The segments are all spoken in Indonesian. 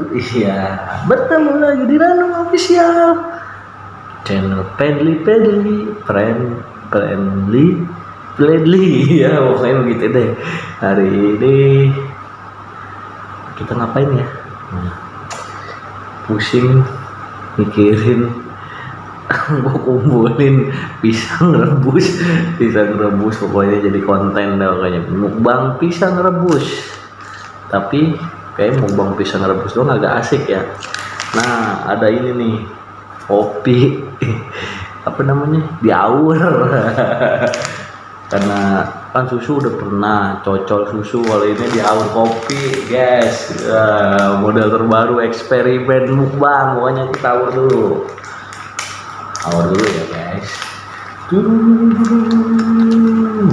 Iya, bertemu lagi di Ranum Official channel friendly ya pokoknya begitu deh. Hari ini kita ngapain ya? Pusing mikirin gue kumpulin pisang rebus pokoknya jadi konten dah kayaknya mukbang pisang rebus, tapi kayak mukbang pisang rebus doang agak asik ya. Nah ada ini nih kopi apa namanya diaur karena kan susu udah pernah cocol susu, kali ini diaur kopi guys. Model terbaru eksperimen mukbang, pokoknya kita aur dulu ya guys,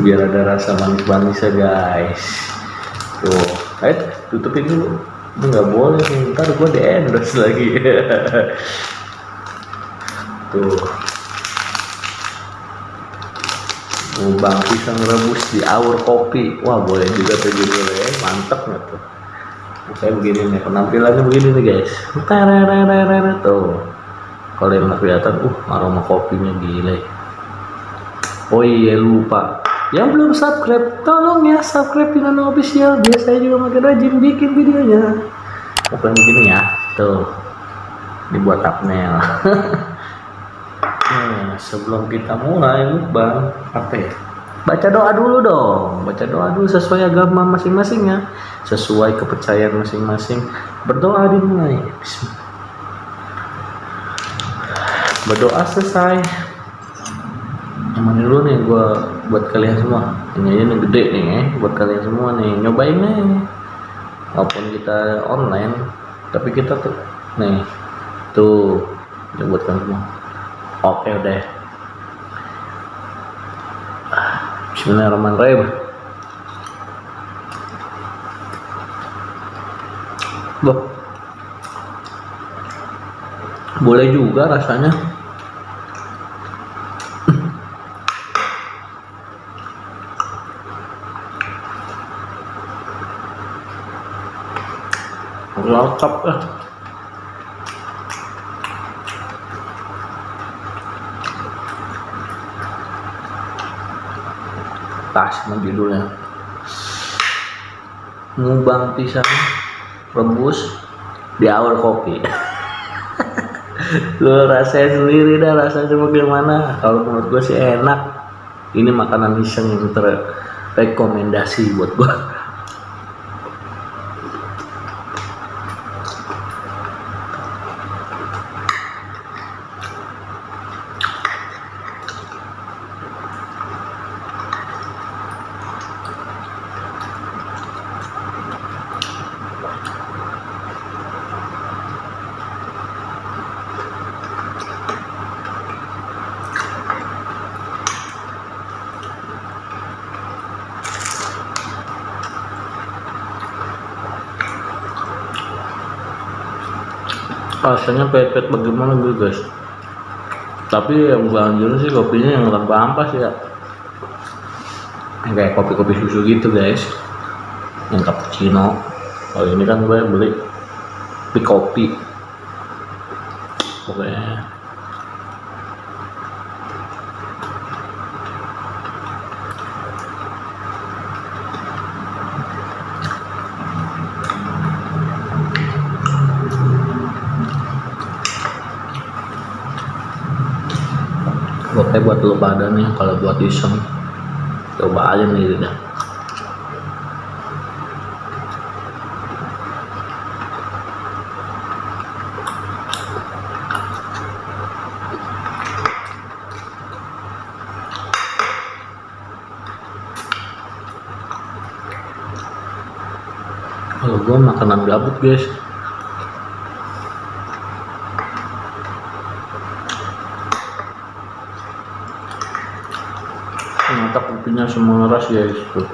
biar ada rasa manis-manisnya guys. Tuh, tutupin dulu. Itu nggak boleh nih, ntar gue di endorse lagi. Tuh, mukbang pisang rebus di aur kopi. Wah boleh juga tuh judulnya, mantep nggak tuh? Kayak begini nih, penampilannya begini nih guys. Tuh. Kalau yang nggak kelihatan, aroma kopinya gila. Oh iya lupa, yang belum subscribe, tolong ya subscribe Ranum Official. Biar saya juga makin rajin bikin videonya. Bukan begini ya, tuh dibuat thumbnail. Sebelum kita mulai mukbang, apa ya? Baca doa dulu dong, baca doa dulu sesuai agama masing-masing ya, sesuai kepercayaan masing-masing. Berdoa dimulai. Bismillah. Berdoa selesai. Aman dulu nih gue buat kalian semua. Ini gede nih buat kalian semua nih, nyobain nih. Walaupun kita online, tapi kita tuh nih tuh buat kalian semua. Oke udah. Bismillahirrahmanirrahim. Boleh juga rasanya. Lengkap lah. Tas judulnya mukbang pisang rebus di aur kopi. Lu rasain sendiri dah rasanya bagaimana. Kalau menurut gue sih enak. Ini makanan iseng yang terrekomendasi buat gue. Rasanya pepet bagaimana gue guys, tapi yang gue anjurin sih kopinya yang tanpa ampas ya, kayak kopi susu gitu guys, yang cappuccino. Kalau ini kan gue beli kopi pokoknya. Oke buat lo pada nih, kalau buat iseng coba aja nih dah. Kalau gue makanan gabut guys. Ternyata kopinya semua ras guys tuh.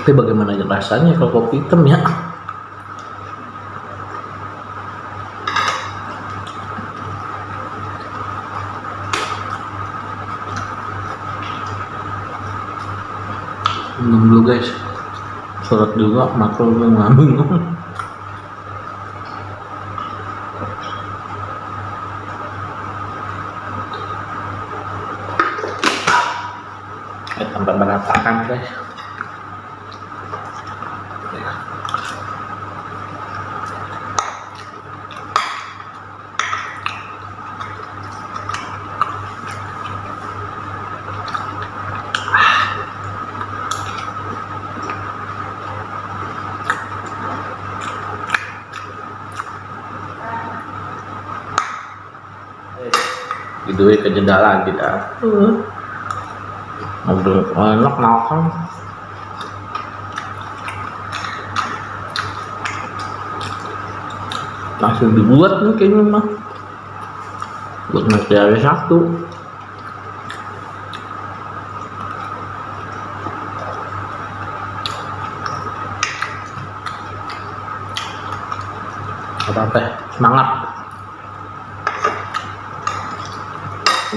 Tapi bagaimana rasanya kalau kopi hitam ya? Minum dulu guys, surat juga makro gue minum. Tambah berantakan guys. Video ke jeda lagi dah. Udah enak makan. Langsung dibuat nih kayaknya mah. Buat nanti hari Sabtu. Apa-apa, semangat.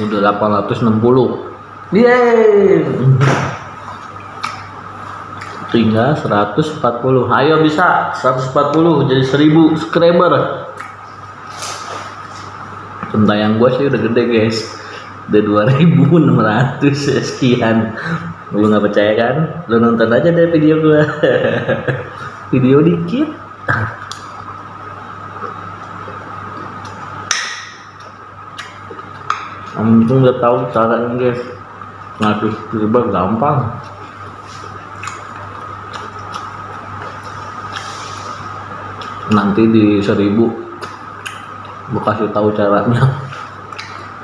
Udah 860. Yeay, tinggal 140. Ayo bisa 140 jadi 1000 subscriber. Centayang gue sih udah gede guys, udah 2600 sekian. Lu nggak percaya kan? Lu nonton aja deh video gue. Video dikit. Untung udah tahu caranya guys. Ngatur subscriber gampang. Nanti di 1000 gue kasih tahu caranya.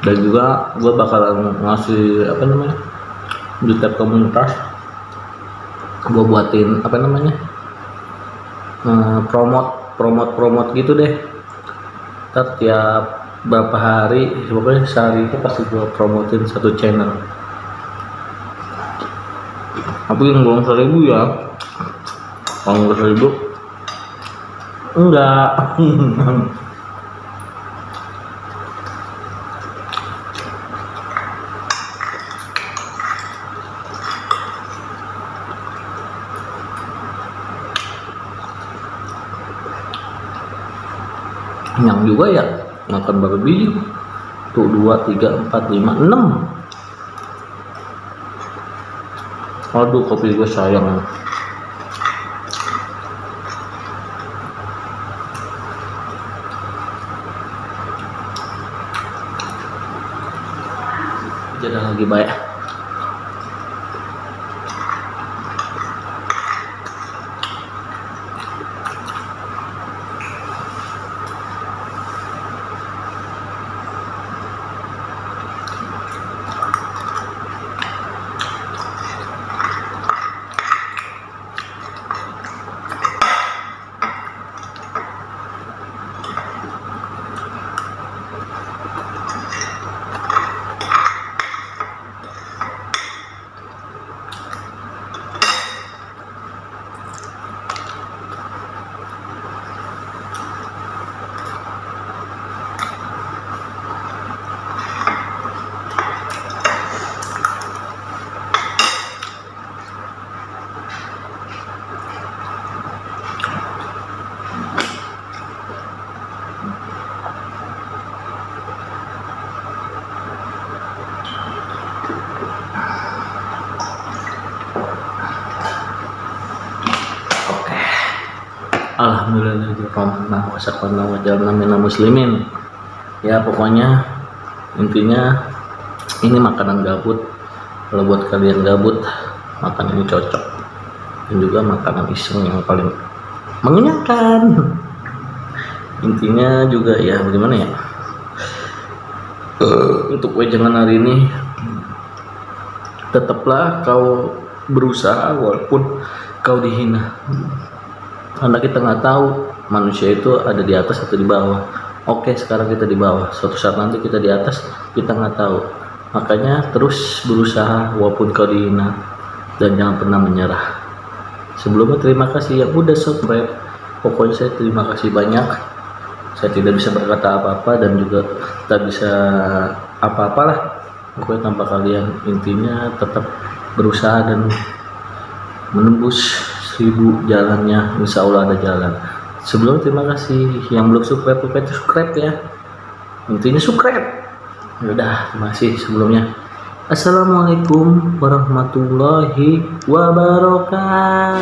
Dan juga gue bakalan ngasih apa namanya, di tab komunitas gue buatin apa namanya, promote gitu deh. Ntar tiap berapa hari, pokoknya sehari itu pasti gue promotin satu channel. Tapi yang belum 1000 ya, kalau nggak 1000 enggak. Kenyang juga ya, makan berapa biji tuh? 2, 3, 4, 5, 6. Aduh, kopi gue sayang. Jadi lagi baik. Alhamdulillah wassalamualaikum muslimin. Ya pokoknya intinya ini makanan gabut. Kalau buat kalian gabut, makan ini cocok. Dan juga makanan iseng yang paling mengenyangkan. Intinya juga ya bagaimana ya, untuk wejangan hari ini tetaplah kau berusaha walaupun kau dihina. Karena kita nggak tahu manusia itu ada di atas atau di bawah. Oke, sekarang kita di bawah, suatu saat nanti kita di atas, kita nggak tahu. Makanya terus berusaha walaupun kau dihina, dan jangan pernah menyerah. Sebelumnya terima kasih yang udah subscribe. Pokoknya saya terima kasih banyak. Saya tidak bisa berkata apa-apa dan juga tak bisa apa-apalah. Pokoknya tanpa kalian, intinya tetap berusaha dan menembus 1000 jalannya. Insya Allah ada jalan. Sebelum terima kasih yang belum subscribe ya. Intinya subscribe. Udah, terima kasih sebelumnya. Assalamualaikum warahmatullahi wabarakatuh.